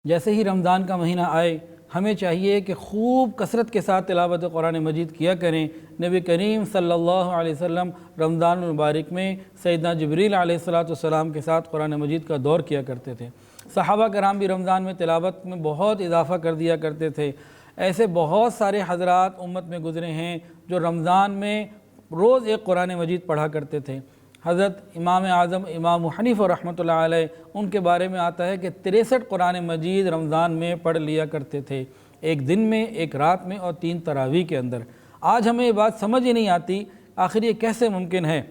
جیسے ہی رمضان کا مہینہ آئے ہمیں چاہیے کہ خوب کثرت کے ساتھ تلاوت قرآن مجید کیا کریں۔ نبی کریم صلی اللہ علیہ وسلم رمضان المبارک میں سیدنا جبریل علیہ السلام کے ساتھ قرآن مجید کا دور کیا کرتے تھے۔ صحابہ کرام بھی رمضان میں تلاوت میں بہت اضافہ کر دیا کرتے تھے۔ ایسے بہت سارے حضرات امت میں گزرے ہیں جو رمضان میں روز ایک قرآن مجید پڑھا کرتے تھے۔ حضرت امام اعظم امام ابو حنیفہ رحمۃ اللہ علیہ ان کے بارے میں آتا ہے کہ 63 قرآن مجید رمضان میں پڑھ لیا کرتے تھے، ایک دن میں، ایک رات میں اور 3 تراویح کے اندر۔ آج ہمیں یہ بات سمجھ ہی نہیں آتی آخر یہ کیسے ممکن ہے۔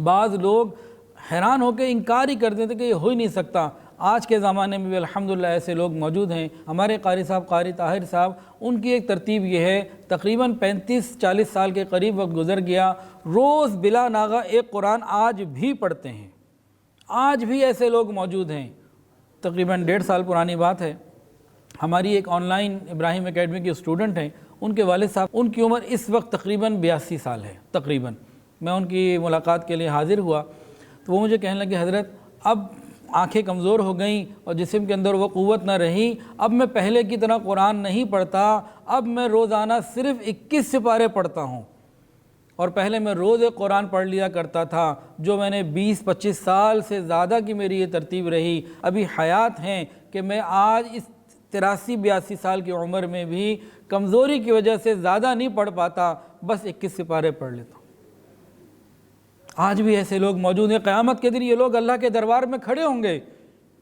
بعض لوگ حیران ہو کے انکار ہی کر دیتے کہ یہ ہو ہی نہیں سکتا۔ آج کے زمانے میں بھی الحمدللہ ایسے لوگ موجود ہیں۔ ہمارے قاری صاحب قاری طاہر صاحب، ان کی ایک ترتیب یہ ہے، تقریباً 35-40 سال کے قریب وقت گزر گیا، روز بلا ناغہ ایک قرآن آج بھی پڑھتے ہیں۔ آج بھی ایسے لوگ موجود ہیں۔ تقریباً 1.5 سال پرانی بات ہے، ہماری ایک آن لائن ابراہیم اکیڈمی کی اسٹوڈنٹ ہیں، ان کے والد صاحب، ان کی عمر اس وقت تقریباً 82 سال ہے تقریباً۔ میں ان کی ملاقات کے لیے حاضر ہوا تو وہ مجھے کہنے لگے، حضرت اب آنکھیں کمزور ہو گئیں اور جسم کے اندر وہ قوت نہ رہی، اب میں پہلے کی طرح قرآن نہیں پڑھتا، اب میں روزانہ صرف 21 سپارے پڑھتا ہوں، اور پہلے میں روز ایک قرآن پڑھ لیا کرتا تھا، جو میں نے 20-25 سال سے زیادہ کی میری یہ ترتیب رہی، ابھی حیات ہیں کہ میں آج اس 83-82 سال کی عمر میں بھی کمزوری کی وجہ سے زیادہ نہیں پڑھ پاتا، بس 21 سپارے پڑھ لیتا ہوں۔ آج بھی ایسے لوگ موجود ہیں۔ قیامت کے دن یہ لوگ اللہ کے دربار میں کھڑے ہوں گے،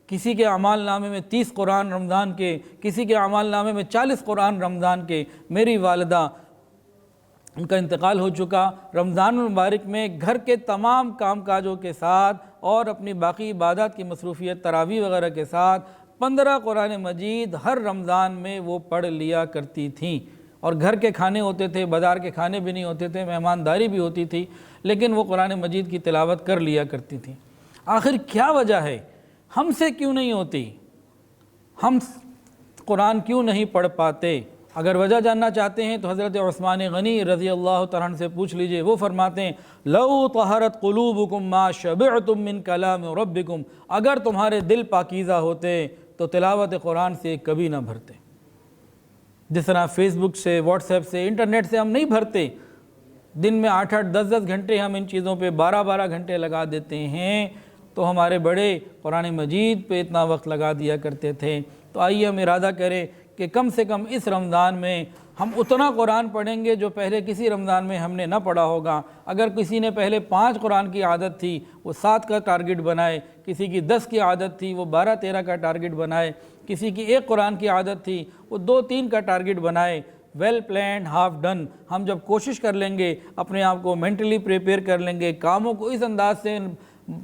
کسی کے اعمال نامے میں 30 قرآن رمضان کے، کسی کے اعمال نامے میں 40 قرآن رمضان کے۔ میری والدہ، ان کا انتقال ہو چکا، رمضان المبارک میں گھر کے تمام کام کاجوں کے ساتھ اور اپنی باقی عبادات کی مصروفیت تراویح وغیرہ کے ساتھ 15 قرآن مجید ہر رمضان میں وہ پڑھ لیا کرتی تھیں، اور گھر کے کھانے ہوتے تھے، بازار کے کھانے بھی نہیں ہوتے تھے، مہمانداری بھی ہوتی تھی، لیکن وہ قرآن مجید کی تلاوت کر لیا کرتی تھیں۔ آخر کیا وجہ ہے؟ ہم سے کیوں نہیں ہوتی؟ ہم قرآن کیوں نہیں پڑھ پاتے؟ اگر وجہ جاننا چاہتے ہیں تو حضرت عثمان غنی رضی اللہ تعالیٰ عنہ سے پوچھ لیجئے۔ وہ فرماتے ہیں، لَوْ طَهَرَتْ قُلُوبُكُمْ مَا شَبِعْتُم مِّن كَلَامِ رَبِّكُمْ، اگر تمہارے دل پاکیزہ ہوتے تو تلاوت قرآن سے کبھی نہ بھرتے۔ جس طرح فیس بک سے، واٹس ایپ سے، انٹرنیٹ سے ہم نہیں بھرتے، دن میں 8-8 10-10 گھنٹے ہم ان چیزوں پہ 12-12 گھنٹے لگا دیتے ہیں، تو ہمارے بڑے قرآن مجید پہ اتنا وقت لگا دیا کرتے تھے۔ تو آئیے ہم ارادہ کریں کہ کم سے کم اس رمضان میں ہم اتنا قرآن پڑھیں گے جو پہلے کسی رمضان میں ہم نے نہ پڑھا ہوگا۔ اگر کسی نے پہلے 5 قرآن کی عادت تھی وہ 7 کا ٹارگٹ بنائے، کسی کی 10 کی عادت تھی وہ 12-13 کا ٹارگٹ بنائے، کسی کی 1 قرآن کی عادت تھی وہ 2-3 کا ٹارگٹ بنائے۔ Well planned half done. ہم جب کوشش کر لیں گے، اپنے آپ کو مینٹلی پریپیئر کر لیں گے، کاموں کو اس انداز سے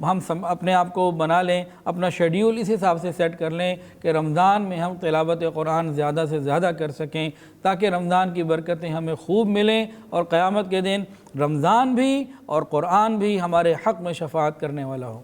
ہم اپنے آپ کو بنا لیں، اپنا شیڈیول اس حساب سے سیٹ کر لیں کہ رمضان میں ہم تلاوت قرآن زیادہ سے زیادہ کر سکیں، تاکہ رمضان کی برکتیں ہمیں خوب ملیں، اور قیامت کے دن رمضان بھی اور قرآن بھی ہمارے حق میں شفاعت کرنے والا ہو۔